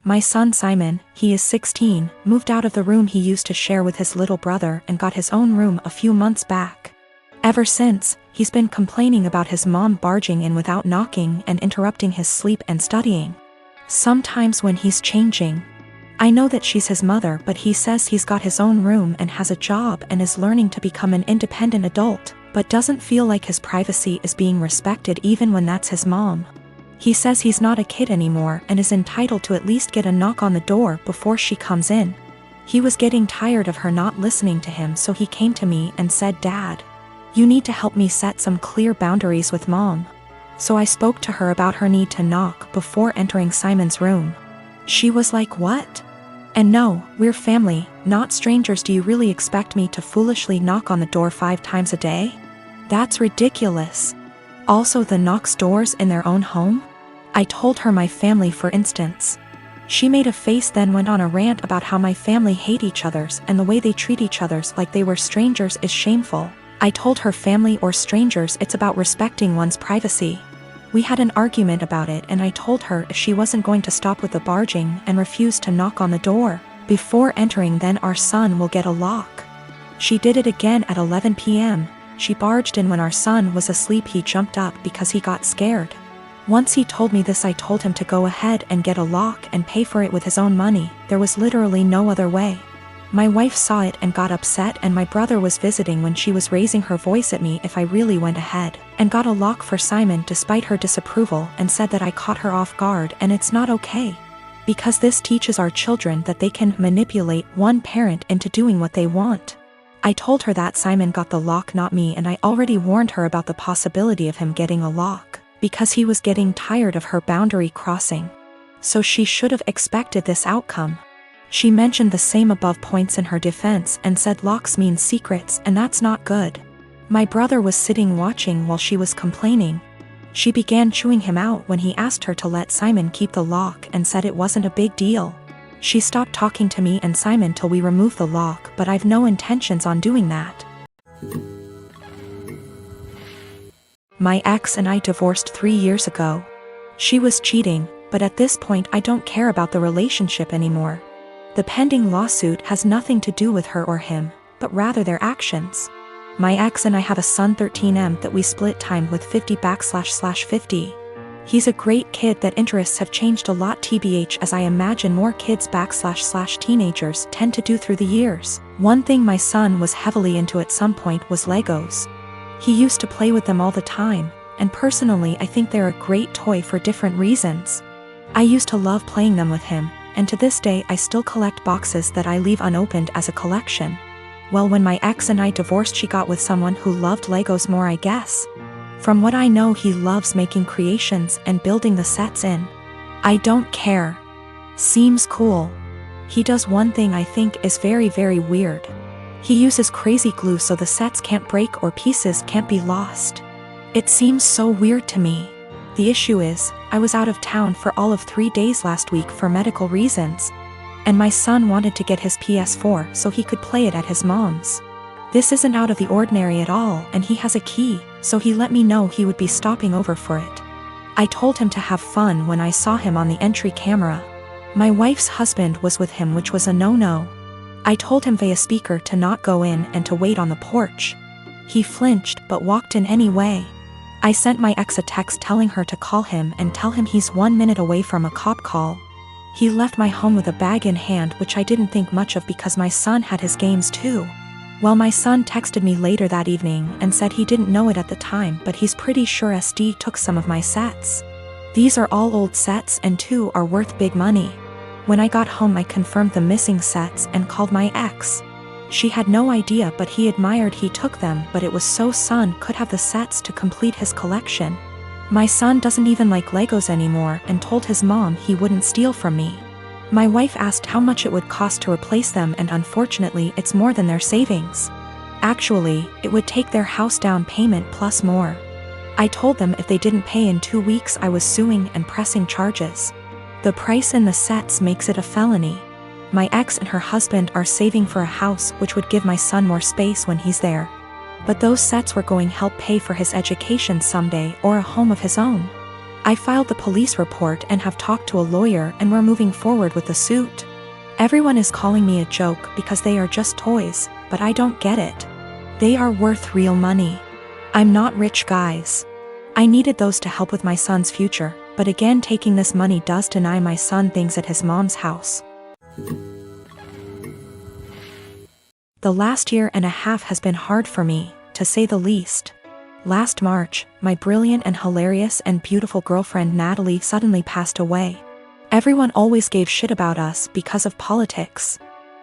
My son Simon, he is 16, moved out of the room he used to share with his little brother and got his own room a few months back. Ever since, he's been complaining about his mom barging in without knocking and interrupting his sleep and studying. Sometimes when he's changing. I know that she's his mother, but he says he's got his own room and has a job and is learning to become an independent adult, but doesn't feel like his privacy is being respected even when that's his mom. He says he's not a kid anymore and is entitled to at least get a knock on the door before she comes in. He was getting tired of her not listening to him, so he came to me and said, "Dad, you need to help me set some clear boundaries with Mom." So I spoke to her about her need to knock before entering Simon's room. She was like, "What? And no, we're family, not strangers. Do you really expect me to foolishly knock on the door 5 times a day? That's ridiculous. Also, the knocks doors in their own home?" I told her my family, for instance. She made a face, then went on a rant about how my family hate each other's and the way they treat each other's like they were strangers is shameful. I told her family or strangers, it's about respecting one's privacy. We had an argument about it and I told her if she wasn't going to stop with the barging and refuse to knock on the door before entering, then our son will get a lock. She did it again at 11 p.m. She barged in when our son was asleep. He jumped up because he got scared. Once he told me this, I told him to go ahead and get a lock and pay for it with his own money. There was literally no other way. My wife saw it and got upset, and my brother was visiting when she was raising her voice at me if I really went ahead and got a lock for Simon despite her disapproval, and said that I caught her off guard and it's not okay. Because this teaches our children that they can manipulate one parent into doing what they want. I told her that Simon got the lock, not me, and I already warned her about the possibility of him getting a lock, because he was getting tired of her boundary crossing. So she should have expected this outcome. She mentioned the same above points in her defense and said locks mean secrets, and that's not good. My brother was sitting watching while she was complaining. She began chewing him out when he asked her to let Simon keep the lock and said it wasn't a big deal. She stopped talking to me and Simon till we removed the lock, but I've no intentions on doing that. My ex and I divorced 3 years ago. She was cheating, but at this point I don't care about the relationship anymore. The pending lawsuit has nothing to do with her or him, but rather their actions. My ex and I have a son 13M that we split time with 50//50. He's a great kid that interests have changed a lot tbh, as I imagine more kids / teenagers tend to do through the years. One thing my son was heavily into at some point was Legos. He used to play with them all the time, and personally I think they're a great toy for different reasons. I used to love playing them with him, and to this day I still collect boxes that I leave unopened as a collection. Well, when my ex and I divorced, she got with someone who loved Legos more, I guess. From what I know, he loves making creations and building the sets in. I don't care. Seems cool. He does one thing I think is very, very weird. He uses crazy glue so the sets can't break or pieces can't be lost. It seems so weird to me. The issue is, I was out of town for all of 3 days last week for medical reasons, and my son wanted to get his PS4 so he could play it at his mom's. This isn't out of the ordinary at all, and he has a key, so he let me know he would be stopping over for it. I told him to have fun when I saw him on the entry camera. My wife's husband was with him, which was a no-no. I told him via speaker to not go in and to wait on the porch. He flinched but walked in anyway. I sent my ex a text telling her to call him and tell him he's 1 minute away from a cop call. He left my home with a bag in hand, which I didn't think much of because my son had his games too. Well, my son texted me later that evening and said he didn't know it at the time, but he's pretty sure SD took some of my sets. These are all old sets and 2 are worth big money. When I got home I confirmed the missing sets and called my ex. She had no idea, but he admired he took them, but it was so son could have the sets to complete his collection. My son doesn't even like Legos anymore and told his mom he wouldn't steal from me. My wife asked how much it would cost to replace them, and unfortunately it's more than their savings. Actually, it would take their house down payment plus more. I told them if they didn't pay in 2 weeks I was suing and pressing charges. The price in the sets makes it a felony. My ex and her husband are saving for a house which would give my son more space when he's there. But those sets were going to help pay for his education someday or a home of his own. I filed the police report and have talked to a lawyer, and we're moving forward with the suit. Everyone is calling me a joke because they are just toys, but I don't get it. They are worth real money. I'm not rich, guys. I needed those to help with my son's future, but again, taking this money does deny my son things at his mom's house. The last year and a half has been hard for me, to say the least. Last March, my brilliant and hilarious and beautiful girlfriend Natalie suddenly passed away. Everyone always gave shit about us because of politics.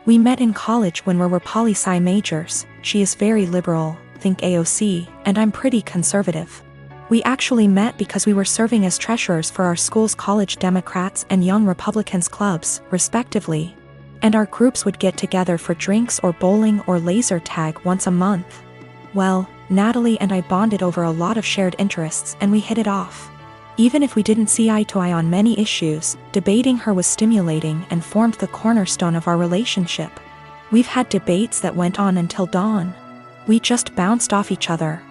We met in college when we were poli-sci majors. She is very liberal, think AOC, and I'm pretty conservative. We actually met because we were serving as treasurers for our school's college Democrats and Young Republicans clubs, respectively. And our groups would get together for drinks or bowling or laser tag once a month. Well, Natalie and I bonded over a lot of shared interests, and we hit it off. Even if we didn't see eye to eye on many issues, debating her was stimulating and formed the cornerstone of our relationship. We've had debates that went on until dawn. We just bounced off each other.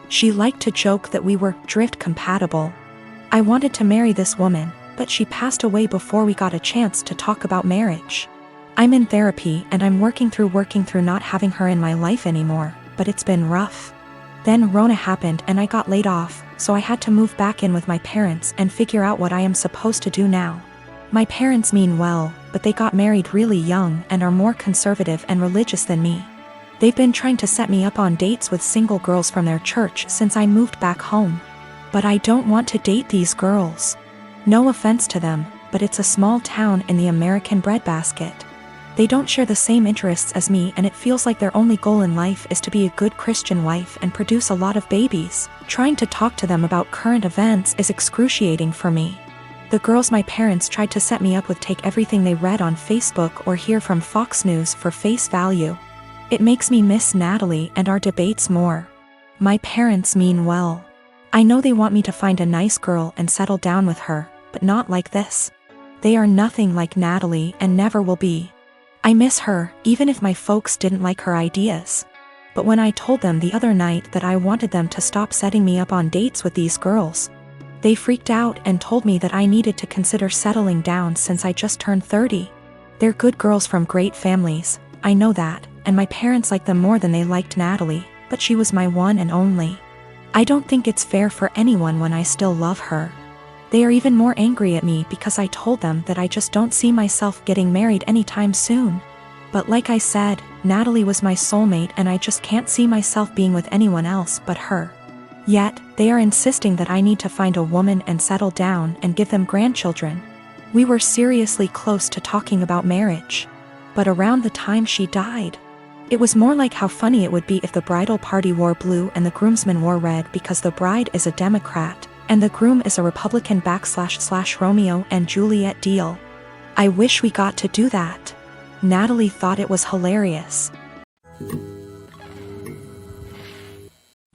She liked to joke that we were drift compatible. I wanted to marry this woman, but she passed away before we got a chance to talk about marriage. I'm in therapy and I'm working through not having her in my life anymore, but it's been rough. Then Rona happened and I got laid off, so I had to move back in with my parents and figure out what I am supposed to do now. My parents mean well, but they got married really young and are more conservative and religious than me. They've been trying to set me up on dates with single girls from their church since I moved back home. But I don't want to date these girls. No offense to them, but it's a small town in the American breadbasket. They don't share the same interests as me, and it feels like their only goal in life is to be a good Christian wife and produce a lot of babies. Trying to talk to them about current events is excruciating for me. The girls my parents tried to set me up with take everything they read on Facebook or hear from Fox News for face value. It makes me miss Natalie and our debates more. My parents mean well. I know they want me to find a nice girl and settle down with her, but not like this. They are nothing like Natalie and never will be. I miss her, even if my folks didn't like her ideas. But when I told them the other night that I wanted them to stop setting me up on dates with these girls, they freaked out and told me that I needed to consider settling down since I just turned 30. They're good girls from great families, I know that, and my parents like them more than they liked Natalie, but she was my one and only. I don't think it's fair for anyone when I still love her. They are even more angry at me because I told them that I just don't see myself getting married anytime soon. But like I said, Natalie was my soulmate and I just can't see myself being with anyone else but her. Yet, they are insisting that I need to find a woman and settle down and give them grandchildren. We were seriously close to talking about marriage. But around the time she died, it was more like how funny it would be if the bridal party wore blue and the groomsmen wore red because the bride is a Democrat, and the groom is a Republican / Romeo and Juliet deal. I wish we got to do that. Natalie thought it was hilarious.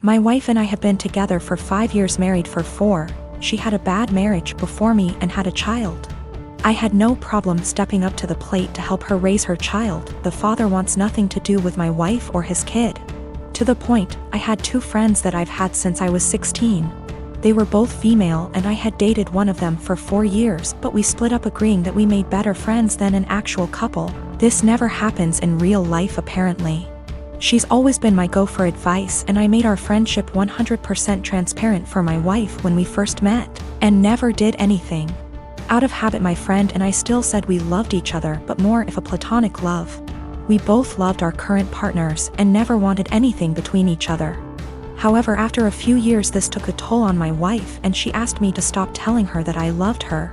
My wife and I have been together for 5 years, married for 4. She had a bad marriage before me and had a child. I had no problem stepping up to the plate to help her raise her child. The father wants nothing to do with my wife or his kid. To the point, I had 2 friends that I've had since I was 16. They were both female and I had dated one of them for 4 years, but we split up agreeing that we made better friends than an actual couple. This never happens in real life apparently. She's always been my go for advice, and I made our friendship 100% transparent for my wife when we first met, and never did anything. Out of habit, my friend and I still said we loved each other, but more of a platonic love. We both loved our current partners and never wanted anything between each other. However, after a few years this took a toll on my wife and she asked me to stop telling her that I loved her.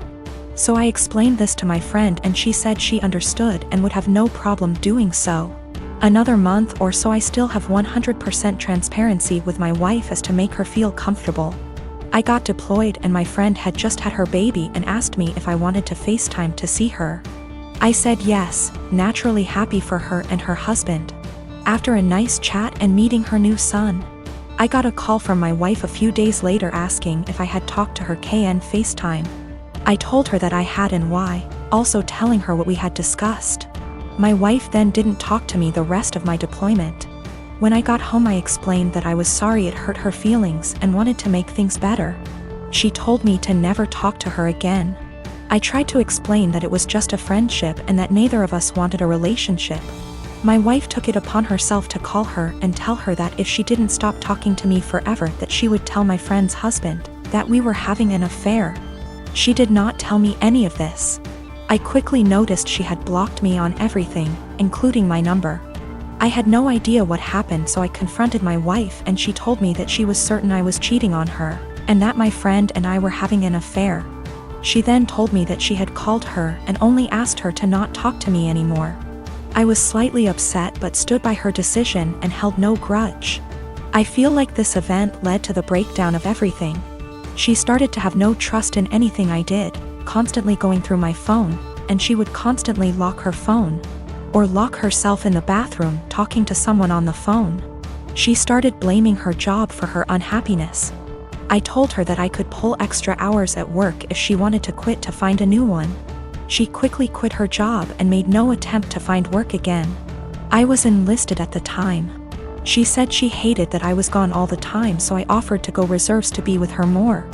So I explained this to my friend and she said she understood and would have no problem doing so. Another month or so I still have 100% transparency with my wife as to make her feel comfortable. I got deployed and my friend had just had her baby and asked me if I wanted to FaceTime to see her. I said yes, naturally happy for her and her husband. After a nice chat and meeting her new son, I got a call from my wife a few days later asking if I had talked to her KN FaceTime. I told her that I had and why, also telling her what we had discussed. My wife then didn't talk to me the rest of my deployment. When I got home I explained that I was sorry it hurt her feelings and wanted to make things better. She told me to never talk to her again. I tried to explain that it was just a friendship and that neither of us wanted a relationship. My wife took it upon herself to call her and tell her that if she didn't stop talking to me forever, that she would tell my friend's husband that we were having an affair. She did not tell me any of this. I quickly noticed she had blocked me on everything, including my number. I had no idea what happened, so I confronted my wife and she told me that she was certain I was cheating on her and that my friend and I were having an affair. She then told me that she had called her and only asked her to not talk to me anymore. I was slightly upset but stood by her decision and held no grudge. I feel like this event led to the breakdown of everything. She started to have no trust in anything I did, constantly going through my phone, and she would constantly lock her phone or lock herself in the bathroom talking to someone on the phone. She started blaming her job for her unhappiness. I told her that I could pull extra hours at work if she wanted to quit to find a new one. She quickly quit her job and made no attempt to find work again. I was enlisted at the time. She said she hated that I was gone all the time, so I offered to go reserves to be with her more.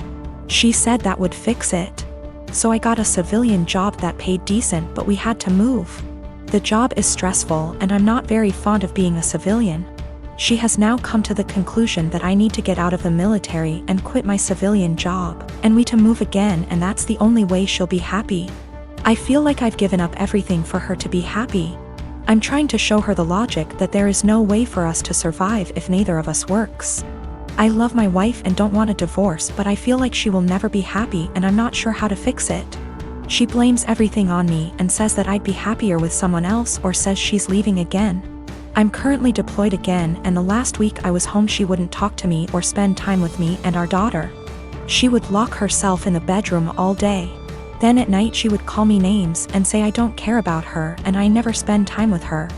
She said that would fix it. So I got a civilian job that paid decent, but we had to move. The job is stressful and I'm not very fond of being a civilian. She has now come to the conclusion that I need to get out of the military and quit my civilian job, and we to move again, and that's the only way she'll be happy. I feel like I've given up everything for her to be happy. I'm trying to show her the logic that there is no way for us to survive if neither of us works. I love my wife and don't want a divorce, but I feel like she will never be happy and I'm not sure how to fix it. She blames everything on me and says that I'd be happier with someone else, or says she's leaving again. I'm currently deployed again, and the last week I was home she wouldn't talk to me or spend time with me and our daughter. She would lock herself in the bedroom all day. Then at night she would call me names and say I don't care about her and I never spend time with her.